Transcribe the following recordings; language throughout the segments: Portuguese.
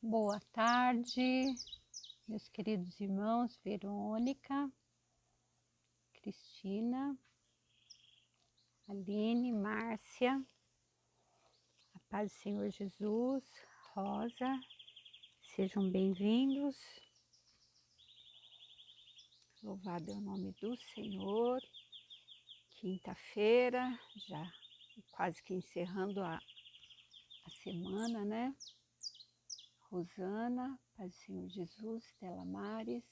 Boa tarde, meus queridos irmãos, Verônica, Cristina, Aline, Márcia, a paz do Senhor Jesus, Rosa, sejam bem-vindos. Louvado é o nome do Senhor. Quinta-feira, já quase que encerrando a semana, né? Rosana, paz do Senhor Jesus, Stella Mares,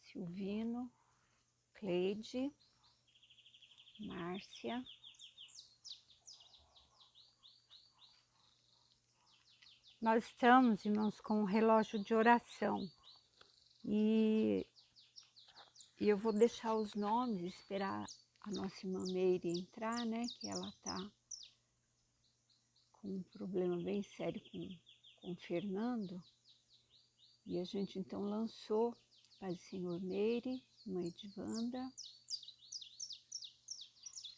Silvino, Cleide, Márcia. Nós estamos, irmãos, com um relógio de oração e eu vou deixar os nomes, esperar a nossa irmã Meire entrar, né? Que ela está com um problema bem sério com o Fernando. E a gente então lançou, Paz do Senhor Meire, mãe de Wanda.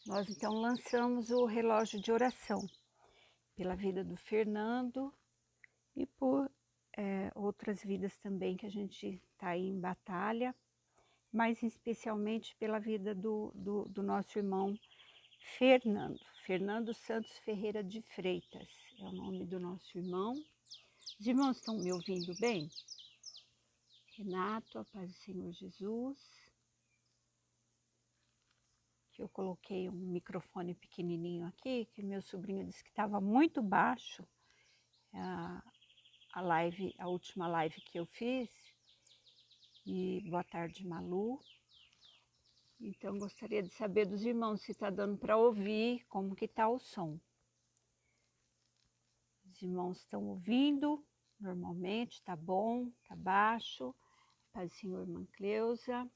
Nós então lançamos o relógio de oração pela vida do Fernando e por outras vidas também que a gente está aí em batalha, mas especialmente pela vida do nosso irmão Fernando Santos Ferreira de Freitas, é o nome do nosso irmão. Os irmãos estão me ouvindo bem? Renato, a paz do Senhor Jesus. Que eu coloquei um microfone pequenininho aqui, que meu sobrinho disse que estava muito baixo. A última live que eu fiz. E boa tarde, Malu. Então, gostaria de saber dos irmãos se está dando para ouvir, como que está o som. Os irmãos estão ouvindo, normalmente, está bom, está baixo. Paz do Senhor, irmã Cleusa.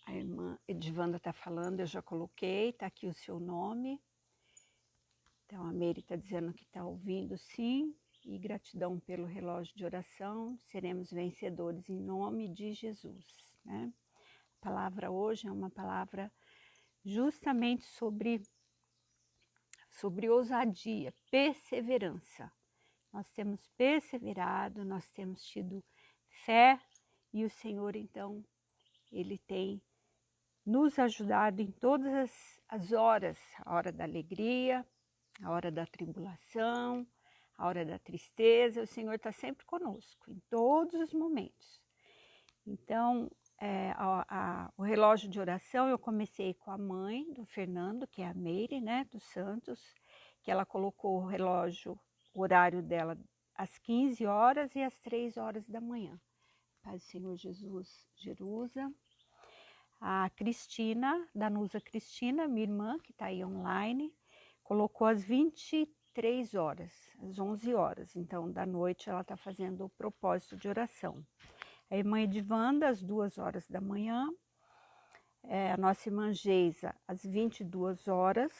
A irmã Edivanda está falando, eu já coloquei, está aqui o seu nome. Então, a Meire está dizendo que está ouvindo, sim. E gratidão pelo relógio de oração, seremos vencedores em nome de Jesus, né? A palavra hoje é uma palavra justamente sobre ousadia, perseverança. Nós temos perseverado, nós temos tido fé e o Senhor, então, Ele tem nos ajudado em todas as horas, a hora da alegria, a hora da tribulação, a hora da tristeza, o Senhor está sempre conosco, em todos os momentos. Então, o relógio de oração, eu comecei com a mãe do Fernando, que é a Meire, né, dos Santos, que ela colocou o horário dela às 15 horas e às 3 horas da manhã. Paz do Senhor Jesus, Jerusa. A Cristina, Danusa Cristina, minha irmã, que está aí online, colocou às 23 horas, às 11 horas. Então, da noite, ela está fazendo o propósito de oração. A irmã Edivanda, às 2 horas da manhã. A nossa irmã Geisa, às 22 horas.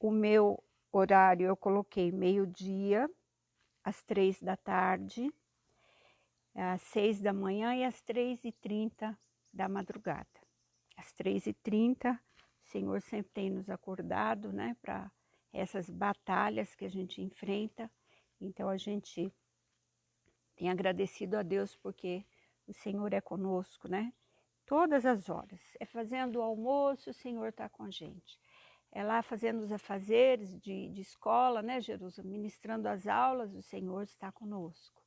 O meu horário eu coloquei meio-dia, às 3 da tarde, às 6 da manhã e às 3h30 da madrugada. Às 3h30, o Senhor sempre tem nos acordado, né, para essas batalhas que a gente enfrenta. Então, a gente tem agradecido a Deus porque o Senhor é conosco, né? Todas as horas. É fazendo o almoço, o Senhor está com a gente. É lá fazendo os afazeres de escola, né, Jerusalém? Ministrando as aulas, o Senhor está conosco.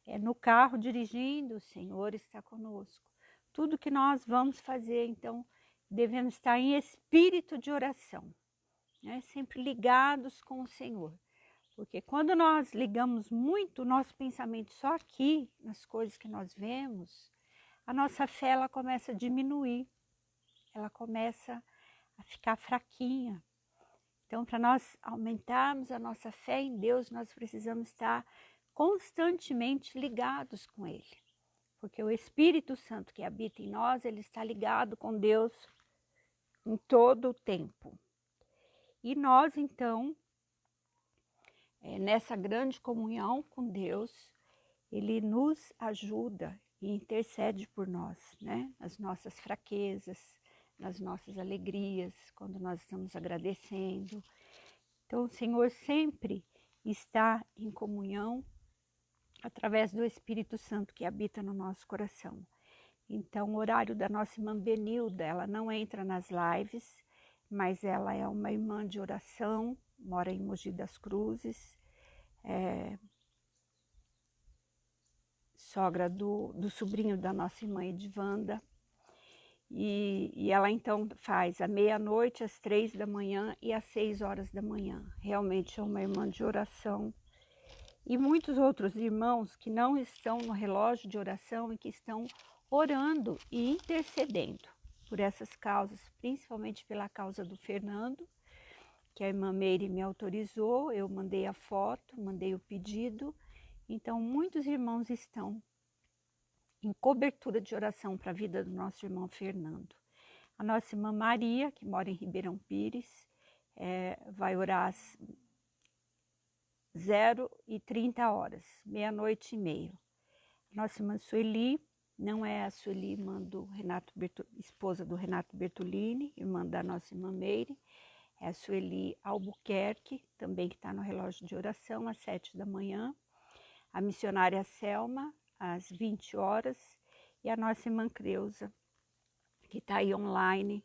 É no carro dirigindo, o Senhor está conosco. Tudo que nós vamos fazer, então, devemos estar em espírito de oração, né? Sempre ligados com o Senhor. Porque quando nós ligamos muito o nosso pensamento só aqui, nas coisas que nós vemos, a nossa fé ela começa a diminuir, ela começa a ficar fraquinha. Então, para nós aumentarmos a nossa fé em Deus, nós precisamos estar constantemente ligados com Ele. Porque o Espírito Santo que habita em nós, ele está ligado com Deus em todo o tempo. E nós, então, nessa grande comunhão com Deus, ele nos ajuda e intercede por nós, né? As nossas fraquezas, nas nossas alegrias, quando nós estamos agradecendo. Então, o Senhor sempre está em comunhão através do Espírito Santo que habita no nosso coração. Então, o horário da nossa irmã Benilda, ela não entra nas lives, mas ela é uma irmã de oração, mora em Mogi das Cruzes, sogra do sobrinho da nossa irmã Edivanda. E ela então faz à meia-noite, às 3 da manhã e às 6 horas da manhã. Realmente é uma irmã de oração. E muitos outros irmãos que não estão no relógio de oração e que estão orando e intercedendo por essas causas, principalmente pela causa do Fernando, que a irmã Meire me autorizou, eu mandei a foto, mandei o pedido. Então, muitos irmãos estão em cobertura de oração para a vida do nosso irmão Fernando. A nossa irmã Maria, que mora em Ribeirão Pires, vai orar às 0h30, meia-noite e meia. A nossa irmã Sueli, não é a Sueli, irmã do esposa do Renato Bertolini, irmã da nossa irmã Meire, é a Sueli Albuquerque, também que está no relógio de oração, às 7 da manhã. A missionária Selma, às 20 horas, e a nossa irmã Creuza, que está aí online,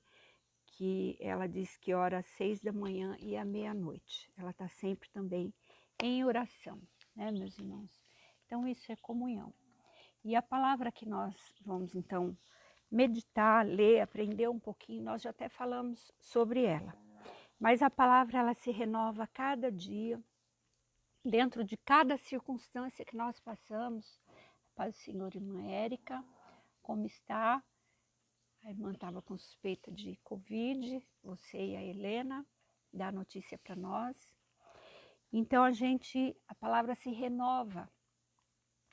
que ela diz que ora às 6 da manhã e à meia-noite. Ela está sempre também em oração, né, meus irmãos? Então, isso é comunhão. E a palavra que nós vamos, então, meditar, ler, aprender um pouquinho, nós já até falamos sobre ela. Mas a palavra, ela se renova a cada dia, dentro de cada circunstância que nós passamos. Paz do Senhor, irmã Érica, como está? A irmã estava com suspeita de Covid, você e a Helena, dá notícia para nós. Então a palavra se renova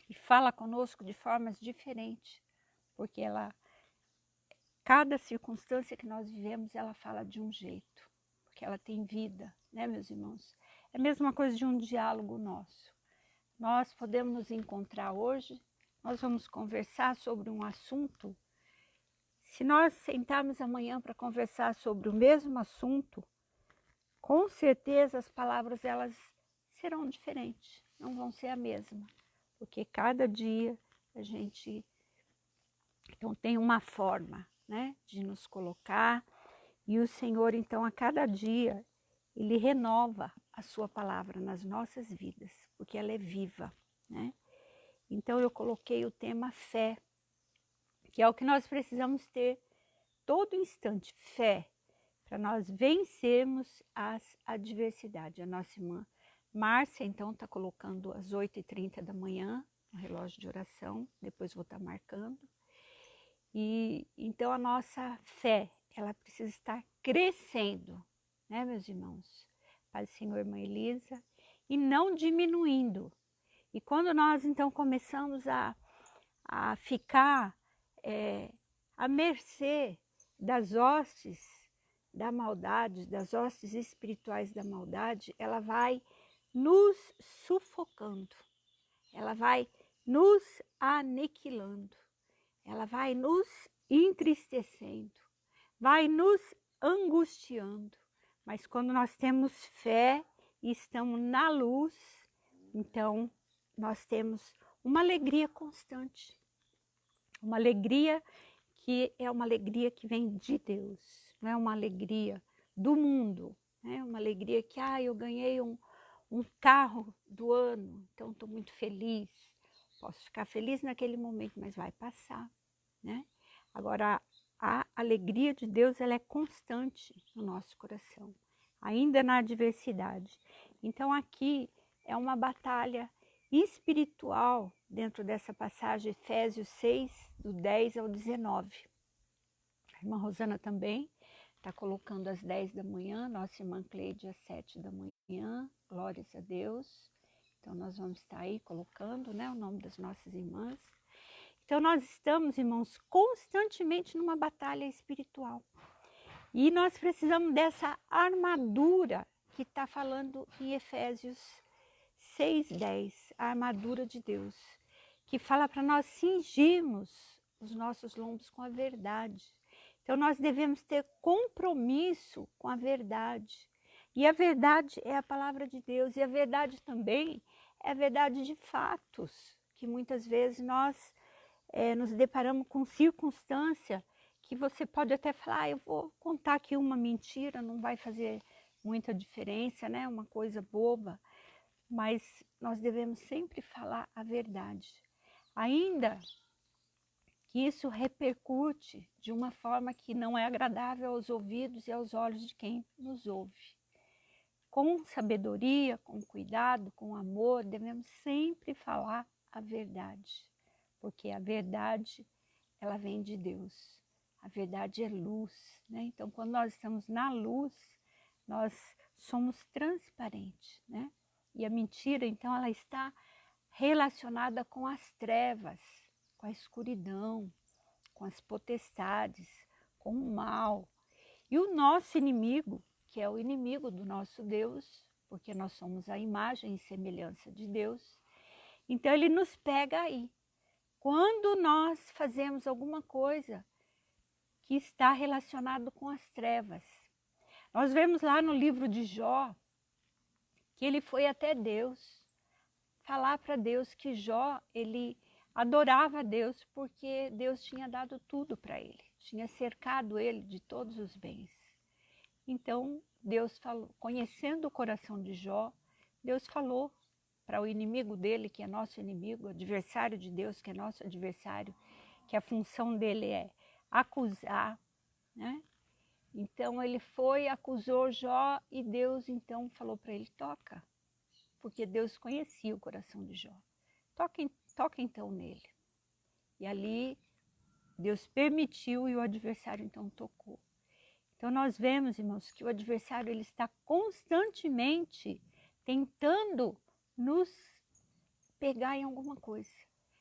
e fala conosco de formas diferentes, porque cada circunstância que nós vivemos, ela fala de um jeito, porque ela tem vida, né, meus irmãos? É a mesma coisa de um diálogo nosso. Nós podemos nos encontrar hoje, nós vamos conversar sobre um assunto. Se nós sentarmos amanhã para conversar sobre o mesmo assunto, com certeza as palavras elas serão diferentes, não vão ser a mesma, porque cada dia a gente então tem uma forma, né, de nos colocar, e o Senhor então a cada dia Ele renova a sua palavra nas nossas vidas, porque ela é viva, né? Então eu coloquei o tema fé, que é o que nós precisamos ter todo instante, fé, para nós vencermos as adversidades. A nossa irmã Márcia, então, está colocando às 8h30 da manhã no relógio de oração, depois vou estar marcando. E então a nossa fé, ela precisa estar crescendo, né, meus irmãos? Pai do Senhor, irmã Elisa, e não diminuindo. E quando nós, então, começamos a ficar à mercê das hostes da maldade, das hostes espirituais da maldade, ela vai nos sufocando, ela vai nos aniquilando, ela vai nos entristecendo, vai nos angustiando. Mas quando nós temos fé e estamos na luz, então nós temos uma alegria constante, uma alegria que é uma alegria que vem de Deus, não é uma alegria do mundo, né? Uma alegria que, eu ganhei um carro do ano, então estou muito feliz. Posso ficar feliz naquele momento, mas vai passar, né? Agora, a alegria de Deus, ela é constante no nosso coração, ainda na adversidade. Então aqui é uma batalha espiritual dentro dessa passagem, Efésios 6, do 10 ao 19. A irmã Rosana também está colocando às 10 da manhã, nossa irmã Cleide às 7 da manhã, glórias a Deus. Então nós vamos estar aí colocando, né, o nome das nossas irmãs. Então nós estamos, irmãos, constantemente numa batalha espiritual. E nós precisamos dessa armadura que está falando em Efésios 6:10, a armadura de Deus, que fala para nós cingirmos os nossos lombos com a verdade. Então nós devemos ter compromisso com a verdade. E a verdade é a palavra de Deus. E a verdade também é a verdade de fatos, que muitas vezes nós nos deparamos com circunstância que você pode até falar, eu vou contar aqui uma mentira, não vai fazer muita diferença, né? Uma coisa boba. Mas nós devemos sempre falar a verdade. Ainda que isso repercute de uma forma que não é agradável aos ouvidos e aos olhos de quem nos ouve. Com sabedoria, com cuidado, com amor, devemos sempre falar a verdade, porque a verdade, ela vem de Deus. A verdade é luz, né? Então, quando nós estamos na luz, nós somos transparentes, né? E a mentira, então, ela está relacionada com as trevas, com a escuridão, com as potestades, com o mal. E o nosso inimigo, que é o inimigo do nosso Deus, porque nós somos a imagem e semelhança de Deus, então ele nos pega aí. Quando nós fazemos alguma coisa que está relacionado com as trevas. Nós vemos lá no livro de Jó, que ele foi até Deus, falar para Deus que Jó, ele adorava a Deus porque Deus tinha dado tudo para ele, tinha cercado ele de todos os bens. Então Deus falou, conhecendo o coração de Jó, Deus falou para o inimigo dele, que é nosso inimigo, o adversário de Deus, que é nosso adversário, que a função dele é acusar, né? Então ele foi, acusou Jó e Deus então falou para ele, toca, porque Deus conhecia o coração de Jó. Toca então nele. E ali Deus permitiu e o adversário então tocou. Então nós vemos, irmãos, que o adversário ele está constantemente tentando nos pegar em alguma coisa.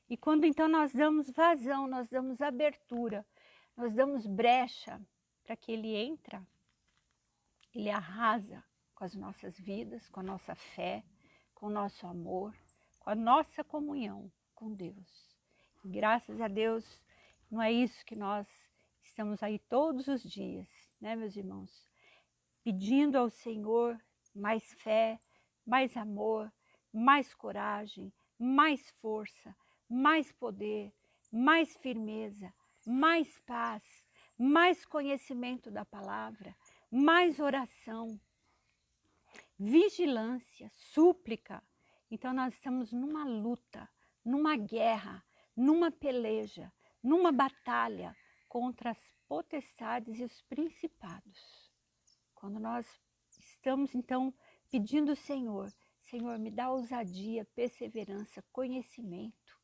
E quando então nós damos vazão, nós damos abertura, nós damos brecha para que ele entra, ele arrasa com as nossas vidas, com a nossa fé, com o nosso amor, com a nossa comunhão com Deus. E graças a Deus, não é isso que nós estamos aí todos os dias, né, meus irmãos? Pedindo ao Senhor mais fé, mais amor, mais coragem, mais força, mais poder, mais firmeza, mais paz, mais conhecimento da palavra, mais oração, vigilância, súplica. Então nós estamos numa luta, numa guerra, numa peleja, numa batalha contra as potestades e os principados. Quando nós estamos então pedindo ao Senhor, Senhor, me dá ousadia, perseverança, conhecimento.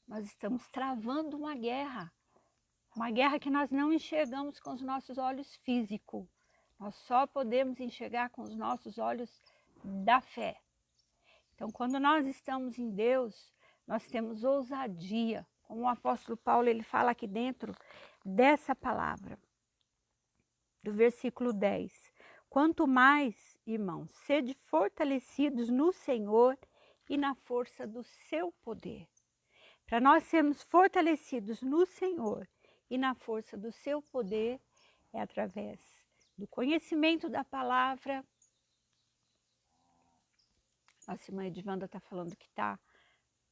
Nós estamos travando uma guerra que nós não enxergamos com os nossos olhos físicos. Nós só podemos enxergar com os nossos olhos da fé. Então, quando nós estamos em Deus, nós temos ousadia. Como o apóstolo Paulo ele fala aqui dentro dessa palavra, do versículo 10. Quanto mais, irmãos, sede fortalecidos no Senhor e na força do seu poder. Para nós sermos fortalecidos no Senhor e na força do seu poder, é através do conhecimento da palavra. Nossa irmã Edvanda está falando que está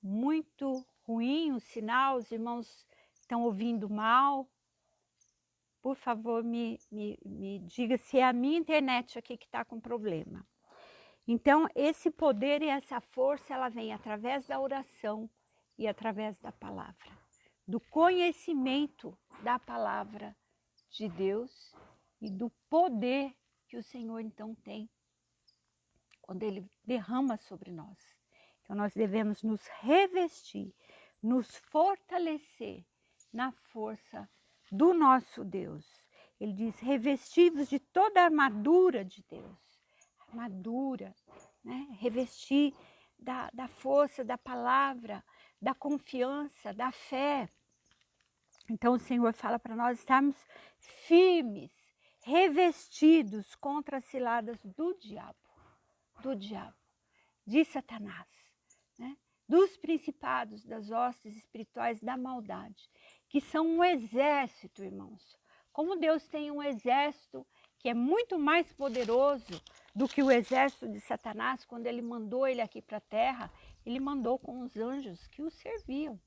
muito ruim o sinal, os irmãos estão ouvindo mal. Por favor, me diga se é a minha internet aqui que está com problema. Então, esse poder e essa força, ela vem através da oração e através da palavra, do conhecimento da palavra de Deus e do poder que o Senhor então tem quando Ele derrama sobre nós. Então nós devemos nos revestir, nos fortalecer na força do nosso Deus. Ele diz, revestivos de toda a armadura de Deus. Armadura, né? Revestir da força da palavra, da confiança, da fé. Então o Senhor fala para nós estarmos firmes, revestidos contra as ciladas do diabo, de Satanás, né? Dos principados, das hostes espirituais da maldade, que são um exército, irmãos, Como Deus tem um exército que é muito mais poderoso do que o exército de Satanás, quando ele mandou ele aqui para a terra, ele mandou com os anjos que o serviam.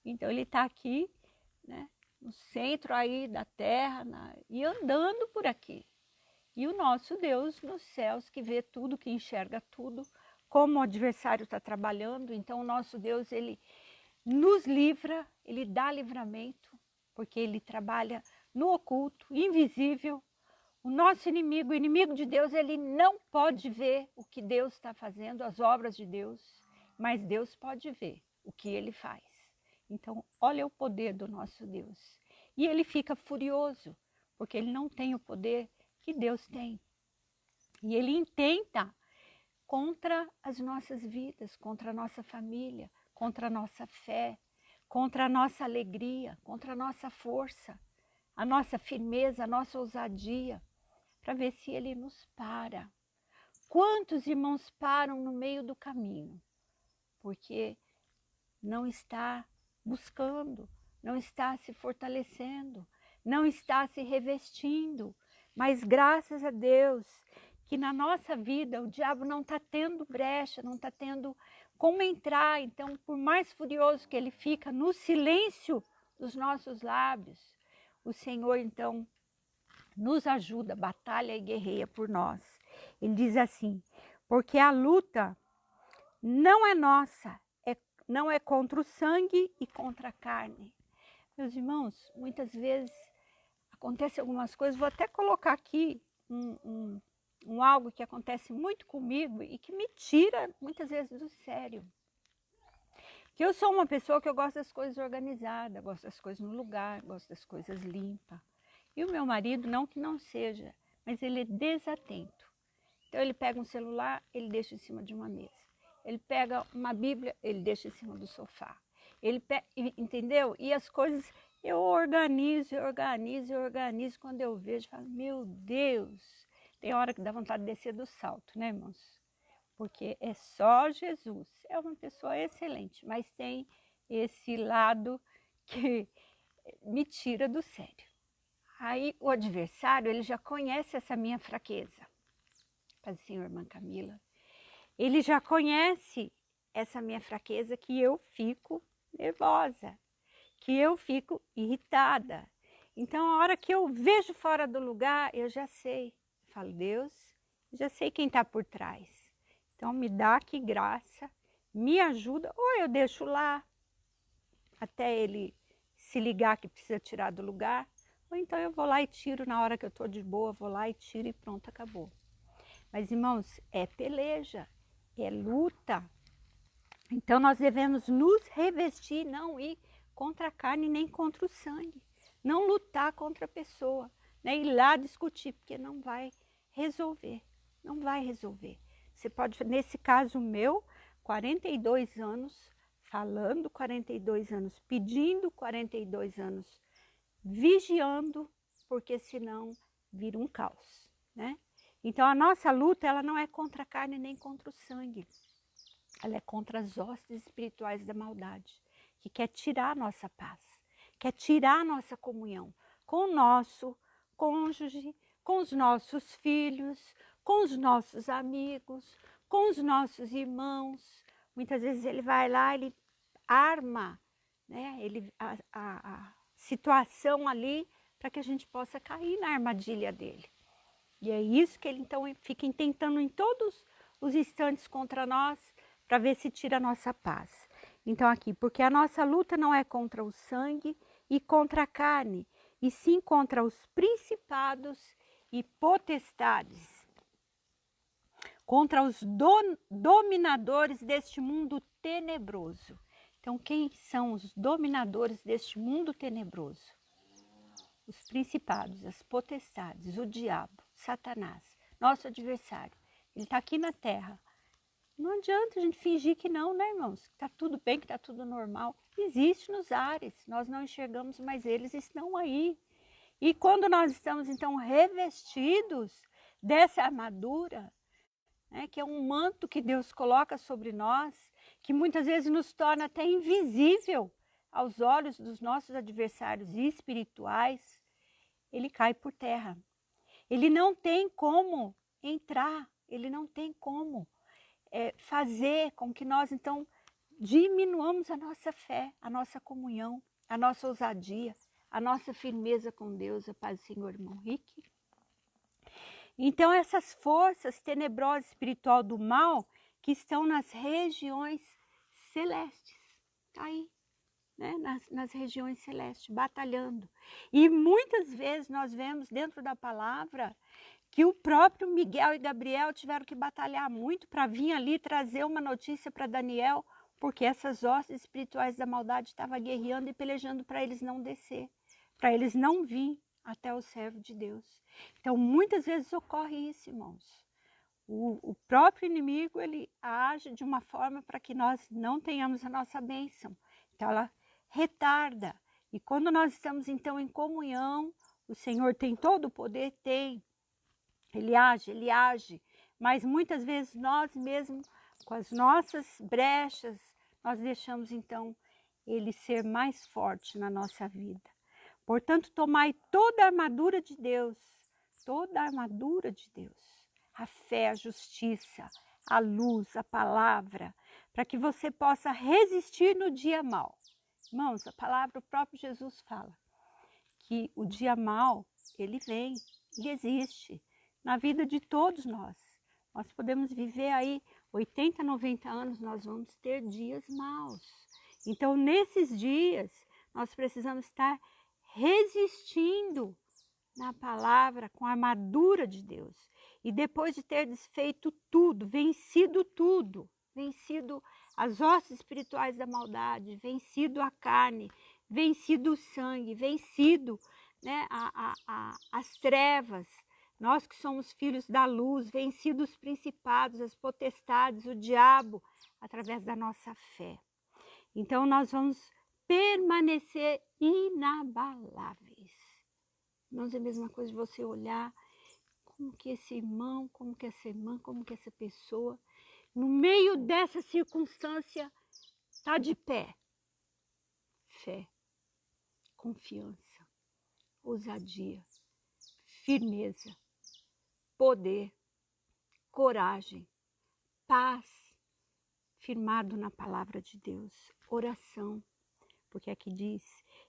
Então ele está aqui, né, no centro aí da terra e andando por aqui. E o nosso Deus nos céus, que vê tudo, que enxerga tudo, como o adversário está trabalhando. Então o nosso Deus, ele nos livra, ele dá livramento, porque ele trabalha no oculto, invisível. O nosso inimigo, o inimigo de Deus, ele não pode ver o que Deus está fazendo, as obras de Deus, mas Deus pode ver o que ele faz. Então, olha o poder do nosso Deus. E ele fica furioso, porque ele não tem o poder que Deus tem. E ele intenta contra as nossas vidas, contra a nossa família, contra a nossa fé, contra a nossa alegria, contra a nossa força, a nossa firmeza, a nossa ousadia, para ver se ele nos para. Quantos irmãos param no meio do caminho? Porque não está buscando, não está se fortalecendo, não está se revestindo. Mas graças a Deus que na nossa vida o diabo não está tendo brecha, não está tendo como entrar. Então, por mais furioso que ele fica, no silêncio dos nossos lábios, o Senhor então nos ajuda, batalha e guerreia por nós. Ele diz assim, porque a luta não é nossa, não é contra o sangue e contra a carne. Meus irmãos, muitas vezes acontecem algumas coisas, vou até colocar aqui algo que acontece muito comigo e que me tira muitas vezes do sério. Que eu sou uma pessoa que eu gosto das coisas organizadas, gosto das coisas no lugar, gosto das coisas limpas. E o meu marido, não que não seja, mas ele é desatento. Então ele pega um celular, ele deixa em cima de uma mesa. Ele pega uma Bíblia, ele deixa em cima do sofá. Ele pega, entendeu? E as coisas eu organizo. Quando eu vejo, eu falo, meu Deus. Tem hora que dá vontade de descer do salto, né, irmãos? Porque é só Jesus. É uma pessoa excelente, mas tem esse lado que me tira do sério. Aí o adversário, ele já conhece essa minha fraqueza. Paz do Senhor, irmã Camila. Ele já conhece essa minha fraqueza, que eu fico nervosa, que eu fico irritada. Então, a hora que eu vejo fora do lugar, eu já sei. Eu falo, Deus, já sei quem está por trás. Então, me dá aqui graça, me ajuda, ou eu deixo lá, até ele se ligar que precisa tirar do lugar, ou então eu vou lá e tiro na hora que eu estou de boa, vou lá e tiro e pronto, acabou. Mas, irmãos, é peleja, é luta. Então, nós devemos nos revestir, não ir contra a carne nem contra o sangue. Não lutar contra a pessoa, né? Ir lá discutir, porque não vai resolver, não vai resolver. Você pode, nesse caso meu, 42 anos, falando 42 anos, pedindo 42 anos, vigiando, porque senão vira um caos, né? Então a nossa luta, ela não é contra a carne nem contra o sangue. Ela é contra as hostes espirituais da maldade, que quer tirar a nossa paz, quer tirar a nossa comunhão com o nosso cônjuge, com os nossos filhos, com os nossos amigos, com os nossos irmãos. Muitas vezes ele vai lá, ele arma, né, a situação ali para que a gente possa cair na armadilha dele. E é isso que ele então fica tentando em todos os instantes contra nós, para ver se tira a nossa paz. Então aqui, porque a nossa luta não é contra o sangue e contra a carne, e sim contra os principados e potestades, contra os dominadores deste mundo tenebroso. Então quem são os dominadores deste mundo tenebroso? Os principados, as potestades, o diabo, Satanás, nosso adversário. Ele está aqui na terra. Não adianta a gente fingir que não, né, irmãos? Que está tudo bem, que está tudo normal. Existe nos ares, nós não enxergamos, mas eles estão aí. E quando nós estamos, então, revestidos dessa armadura, né, que é um manto que Deus coloca sobre nós, que muitas vezes nos torna até invisível aos olhos dos nossos adversários espirituais, ele cai por terra. Ele não tem como entrar, ele não tem como fazer com que nós, então, diminuamos a nossa fé, a nossa comunhão, a nossa ousadia, a nossa firmeza com Deus, a paz do Senhor, irmão Rick. Então, essas forças tenebrosas espiritual do mal que estão nas regiões celestes, tá aí, né? nas regiões celestes, batalhando. E muitas vezes nós vemos dentro da palavra que o próprio Miguel e Gabriel tiveram que batalhar muito para vir ali trazer uma notícia para Daniel, porque essas hostes espirituais da maldade estavam guerreando e pelejando para eles não descer, para eles não vir até o servo de Deus. Então, muitas vezes ocorre isso, irmãos. O próprio inimigo, ele age de uma forma para que nós não tenhamos a nossa bênção. Então, ela retarda. E quando nós estamos, então, em comunhão, o Senhor tem todo o poder? Tem. Ele age, mas muitas vezes nós mesmos, com as nossas brechas, nós deixamos então ele ser mais forte na nossa vida. Portanto, tomai toda a armadura de Deus, a fé, a justiça, a luz, a palavra, para que você possa resistir no dia mau. Irmãos, a palavra, o próprio Jesus fala que o dia mau, ele vem e existe na vida de todos nós. Nós podemos viver aí 80, 90 anos, nós vamos ter dias maus. Então, nesses dias, nós precisamos estar resistindo na palavra com a armadura de Deus. E depois de ter desfeito tudo, vencido as hostes espirituais da maldade, vencido a carne, vencido o sangue, vencido, né, as trevas, nós que somos filhos da luz, vencidos os principados, as potestades, o diabo, através da nossa fé. Então, nós vamos permanecer inabaláveis. Não é a mesma coisa de você olhar como que esse irmão, como que essa irmã, como que essa pessoa, no meio dessa circunstância, está de pé. Fé, confiança, ousadia, firmeza, poder, coragem, paz, firmado na palavra de Deus, oração, porque aqui diz,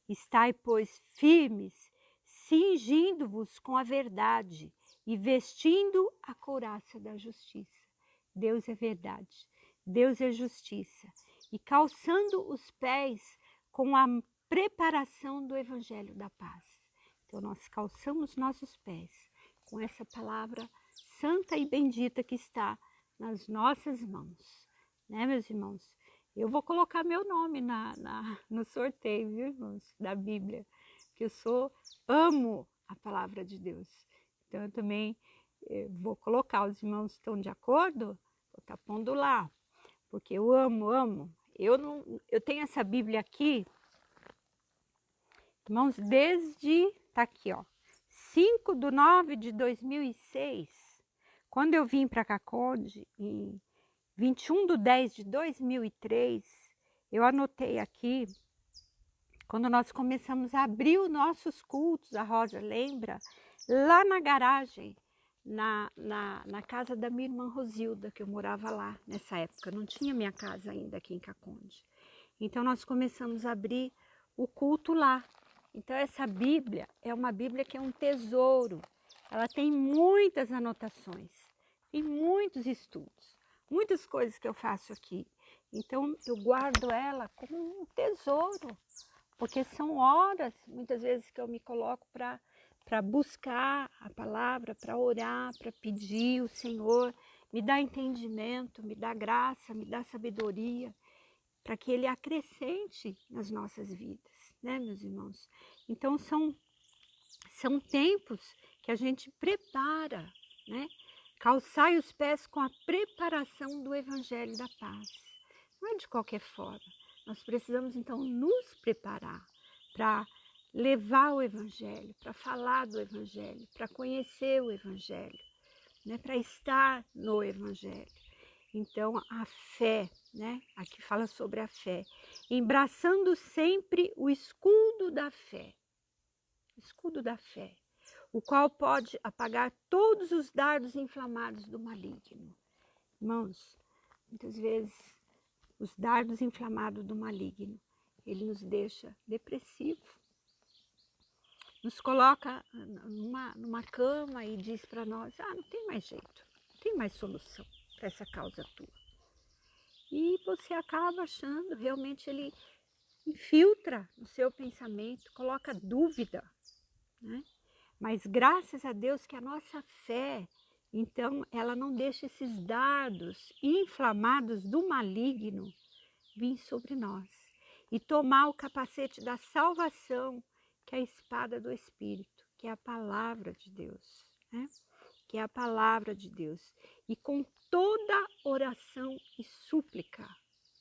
estai, pois, firmes, cingindo-vos com a verdade e vestindo a couraça da justiça. Deus é verdade, Deus é justiça, e calçando os pés com a preparação do evangelho da paz. Então, nós calçamos nossos pés com essa palavra santa e bendita que está nas nossas mãos, né, meus irmãos? Eu vou colocar meu nome no sorteio, viu, irmãos, da Bíblia, porque eu amo a palavra de Deus. Então, eu também vou colocar, os irmãos estão de acordo? Vou estar pondo lá, porque eu amo. Eu tenho essa Bíblia aqui, irmãos, tá aqui, ó, 5/9/2006, quando eu vim para Caconde, em 21/10/2003, eu anotei aqui, quando nós começamos a abrir os nossos cultos, a Rosa lembra, lá na garagem, na casa da minha irmã Rosilda, que eu morava lá nessa época, não tinha minha casa ainda aqui em Caconde. Então nós começamos a abrir o culto lá. Então essa Bíblia é uma Bíblia que é um tesouro, ela tem muitas anotações, tem muitos estudos, muitas coisas que eu faço aqui. Então eu guardo ela como um tesouro, porque são horas, muitas vezes, que eu me coloco para buscar a palavra, para orar, para pedir o Senhor, me dá entendimento, me dá graça, me dá sabedoria, para que Ele acrescente nas nossas vidas, né, meus irmãos? Então, são tempos que a gente prepara, né? Calçai os pés com a preparação do Evangelho da Paz. Não é de qualquer forma. Nós precisamos, então, nos preparar para levar o Evangelho, para falar do Evangelho, para conhecer o Evangelho, né? Para estar no Evangelho. Então, a fé, né? Aqui fala sobre a fé. Embraçando sempre o escudo da fé. Escudo da fé. o qual pode apagar todos os dardos inflamados do maligno. Irmãos, muitas vezes os dardos inflamados do maligno, ele nos deixa depressivo, nos coloca numa cama e diz para nós, não tem mais jeito, não tem mais solução para essa causa tua. E você acaba achando, realmente ele infiltra no seu pensamento, coloca dúvida, né? Mas graças a Deus que a nossa fé, então, ela não deixa esses dardos inflamados do maligno vir sobre nós. E tomar o capacete da salvação, que é a espada do Espírito, que é a palavra de Deus, né? Que é a palavra de Deus. E com toda oração e súplica,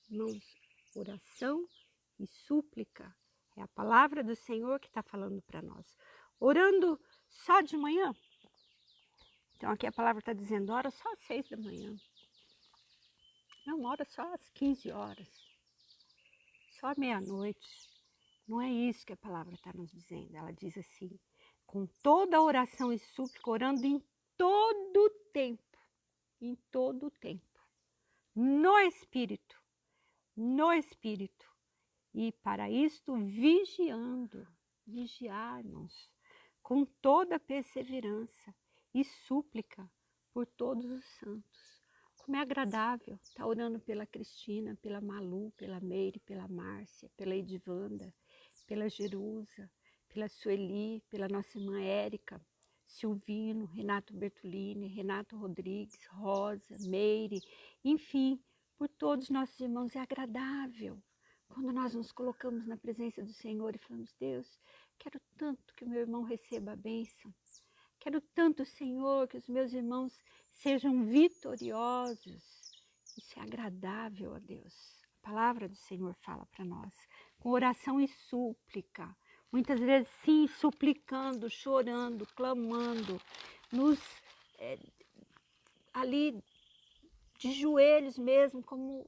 irmãos, oração e súplica, é a palavra do Senhor que está falando para nós. Orando só de manhã. Então aqui a palavra está dizendo, ora só às 6 da manhã. Não, ora só às 15 horas. Só à meia-noite. Não é isso que a palavra está nos dizendo. Ela diz assim, com toda oração e súplica, orando em todo tempo. Em todo tempo. No Espírito. No Espírito. E para isto vigiando. Vigiar-nos. Com toda perseverança e súplica por todos os santos. Como é agradável estar orando pela Cristina, pela Malu, pela Meire, pela Márcia, pela Edivanda, pela Jerusa, pela Sueli, pela nossa irmã Érica, Silvino, Renato Bertolini, Renato Rodrigues, Rosa, Meire, enfim, por todos os nossos irmãos. É agradável quando nós nos colocamos na presença do Senhor e falamos, Deus, quero tanto que o meu irmão receba a bênção. Quero tanto, Senhor, que os meus irmãos sejam vitoriosos. Isso é agradável a Deus. A palavra do Senhor fala para nós. Com oração e súplica. Muitas vezes, sim, suplicando, chorando, clamando. Ali de joelhos mesmo, como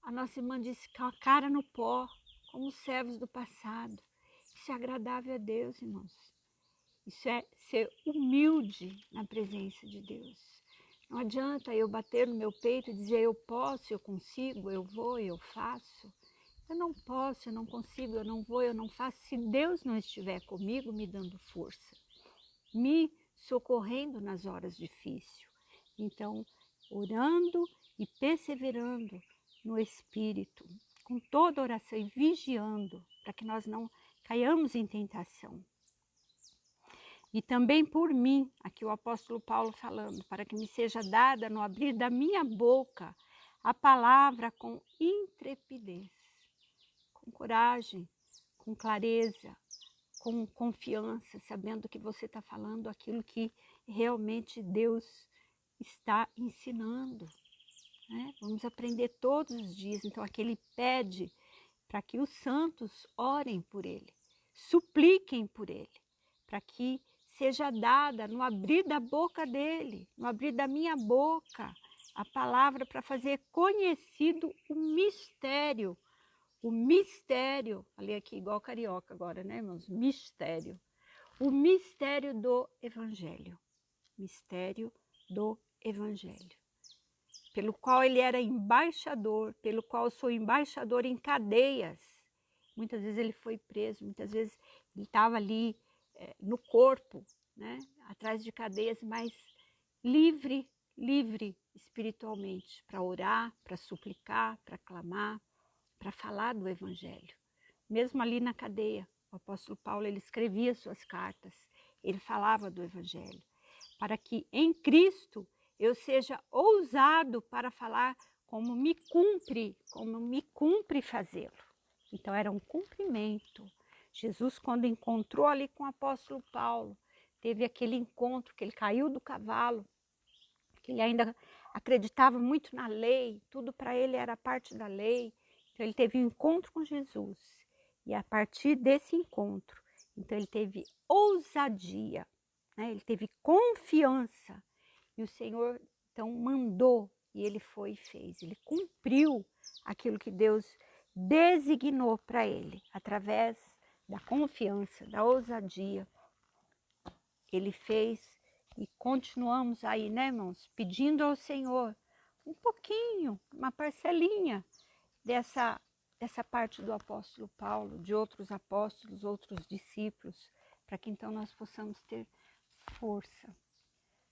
a nossa irmã disse, com a cara no pó, como os servos do passado. Isso é agradável a Deus, irmãos. Isso é ser humilde na presença de Deus. Não adianta eu bater no meu peito e dizer eu posso, eu consigo, eu vou, eu faço. Eu não posso, eu não consigo, eu não vou, eu não faço. Se Deus não estiver comigo me dando força, me socorrendo nas horas difíceis. Então, orando e perseverando no Espírito, com toda oração e vigiando, para que nós não caiamos em tentação. E também por mim, aqui o apóstolo Paulo falando, para que me seja dada no abrir da minha boca a palavra com intrepidez, com coragem, com clareza, com confiança, sabendo que você está falando aquilo que realmente Deus está ensinando. Né? Vamos aprender todos os dias. Então aqui ele pede para que os santos orem por ele, supliquem por ele, para que seja dada no abrir da boca dele, no abrir da minha boca, a palavra para fazer conhecido o mistério, falei aqui igual carioca agora, né, irmãos? Mistério, o mistério do Evangelho, pelo qual ele era embaixador, pelo qual eu sou embaixador em cadeias. Muitas vezes ele foi preso, muitas vezes ele estava ali no corpo, né, atrás de cadeias, mas livre espiritualmente, para orar, para suplicar, para clamar, para falar do Evangelho. Mesmo ali na cadeia, o apóstolo Paulo, ele escrevia suas cartas, ele falava do Evangelho, para que em Cristo eu seja ousado para falar como me cumpre fazê-lo. Então era um cumprimento. Jesus, quando encontrou ali com o apóstolo Paulo, teve aquele encontro que ele caiu do cavalo, que ele ainda acreditava muito na lei, tudo para ele era parte da lei. Então ele teve um encontro com Jesus. E a partir desse encontro, então ele teve ousadia, né? Ele teve confiança. E o Senhor então mandou e ele foi e fez. Ele cumpriu aquilo que Deus designou para ele, através da confiança, da ousadia Ele fez e continuamos aí, né, irmãos? Pedindo ao Senhor um pouquinho, uma parcelinha dessa parte do apóstolo Paulo, de outros apóstolos, outros discípulos, para que então nós possamos ter força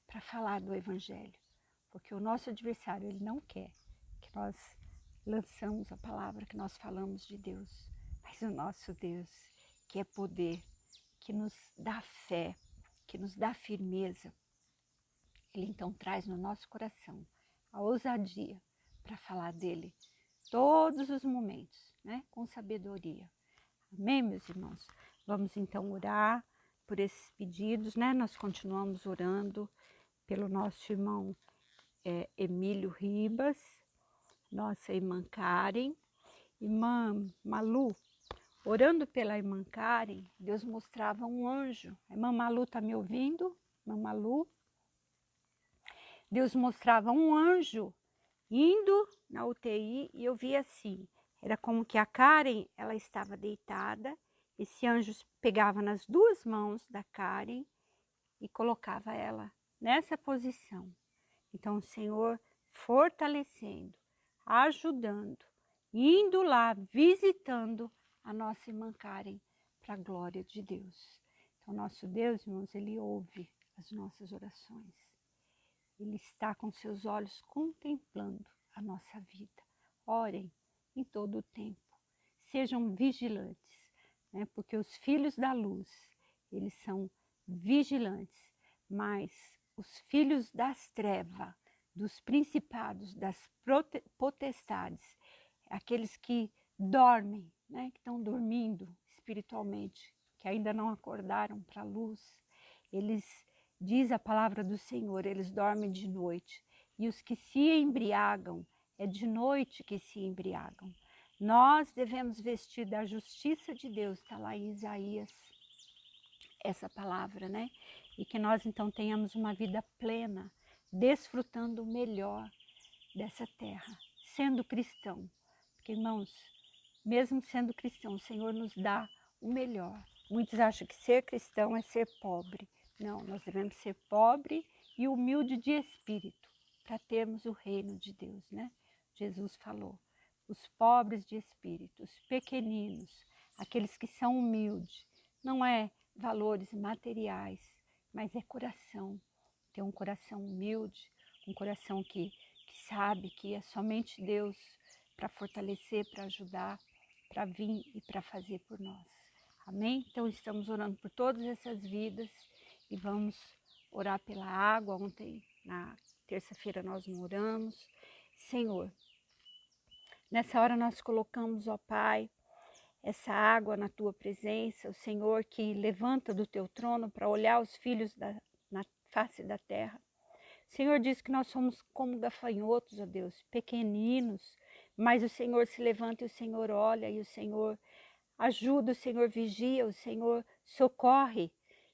para falar do Evangelho. Porque o nosso adversário, ele não quer que nós lançamos a palavra, que nós falamos de Deus. Mas o nosso Deus, que é poder, que nos dá fé, que nos dá firmeza, ele então traz no nosso coração a ousadia para falar dele todos os momentos, né? Com sabedoria. Amém, meus irmãos? Vamos então orar por esses pedidos, né? Nós continuamos orando pelo nosso irmão Emílio Ribas, nossa irmã Karen, irmã Malu. Orando pela irmã Karen, Deus mostrava um anjo. A irmã Malu está me ouvindo? Irmã Malu? Deus mostrava um anjo indo na UTI e eu vi assim, era como que a Karen, ela estava deitada, esse anjo pegava nas duas mãos da Karen e colocava ela nessa posição. Então o Senhor fortalecendo, ajudando, indo lá, visitando a nossa irmã Karen para a glória de Deus. Então nosso Deus, irmãos, ele ouve as nossas orações. Ele está com seus olhos contemplando a nossa vida. Orem em todo o tempo. Sejam vigilantes, né? Porque os filhos da luz, eles são vigilantes. Mas os filhos das trevas, dos principados, das potestades, aqueles que dormem, né? Que estão dormindo espiritualmente, que ainda não acordaram para a luz, eles, diz a palavra do Senhor, eles dormem de noite. E os que se embriagam, é de noite que se embriagam. Nós devemos vestir da justiça de Deus, está lá em Isaías, essa palavra, né? E que nós então tenhamos uma vida plena, desfrutando o melhor dessa terra, sendo cristão. Porque, irmãos, mesmo sendo cristão, o Senhor nos dá o melhor. Muitos acham que ser cristão é ser pobre. Não, nós devemos ser pobre e humilde de espírito para termos o reino de Deus, né? Jesus falou, os pobres de espírito, os pequeninos, aqueles que são humildes, não é valores materiais, mas é coração. Ter um coração humilde, um coração que sabe que é somente Deus para fortalecer, para ajudar, para vir e para fazer por nós. Amém? Então estamos orando por todas essas vidas e vamos orar pela água. Ontem, na terça-feira, nós não oramos. Senhor, nessa hora nós colocamos, ó Pai, essa água na Tua presença, o Senhor que levanta do Teu trono para olhar os filhos na face da terra. O Senhor diz que nós somos como gafanhotos, ó Deus, pequeninos, mas o Senhor se levanta e o Senhor olha e o Senhor ajuda, o Senhor vigia, o Senhor socorre.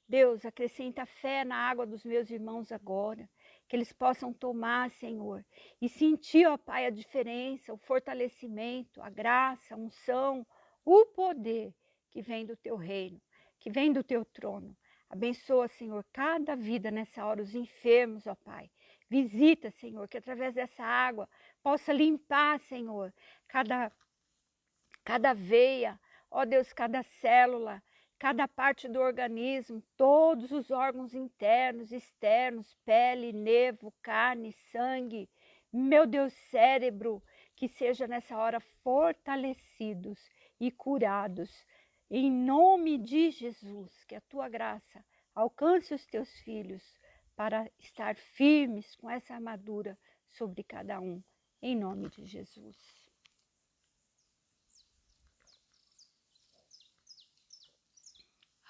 Deus, acrescenta fé na água dos meus irmãos agora, que eles possam tomar, Senhor, e sentir, ó Pai, a diferença, o fortalecimento, a graça, a unção, o poder que vem do Teu reino, que vem do Teu trono. Abençoa, Senhor, cada vida nessa hora, os enfermos, ó Pai. Visita, Senhor, que através dessa água possa limpar, Senhor, cada veia, ó Deus, cada célula, cada parte do organismo, todos os órgãos internos, externos, pele, nervo, carne, sangue, meu Deus, cérebro, que seja nessa hora fortalecidos e curados. Em nome de Jesus, que a Tua graça alcance os Teus filhos para estar firmes com essa armadura sobre cada um. Em nome de Jesus.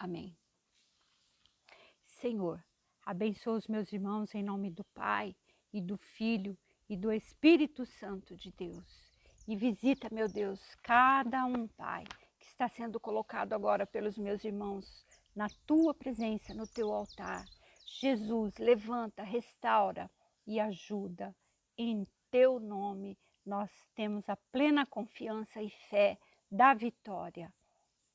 Amém. Senhor, abençoa os meus irmãos em nome do Pai e do Filho e do Espírito Santo de Deus. E visita, meu Deus, cada um, Pai, que está sendo colocado agora pelos meus irmãos na Tua presença, no Teu altar. Jesus, levanta, restaura e ajuda. Em Teu nome, nós temos a plena confiança e fé da vitória.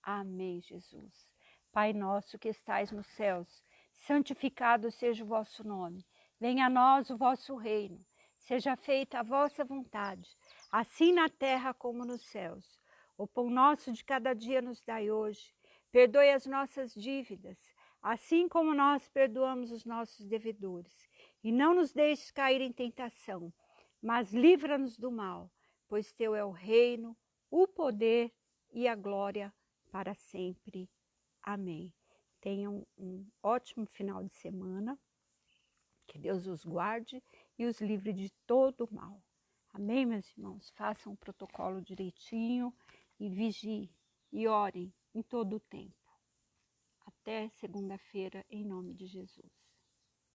Amém, Jesus. Pai nosso que estais nos céus, santificado seja o vosso nome. Venha a nós o vosso reino. Seja feita a vossa vontade, assim na terra como nos céus. O pão nosso de cada dia nos dai hoje. Perdoe as nossas dívidas, assim como nós perdoamos os nossos devedores. E não nos deixes cair em tentação, mas livra-nos do mal, pois teu é o reino, o poder e a glória para sempre. Amém. Tenham um ótimo final de semana. Que Deus os guarde e os livre de todo o mal. Amém, meus irmãos? Façam o protocolo direitinho e vigiem e orem em todo o tempo. Até segunda-feira, em nome de Jesus.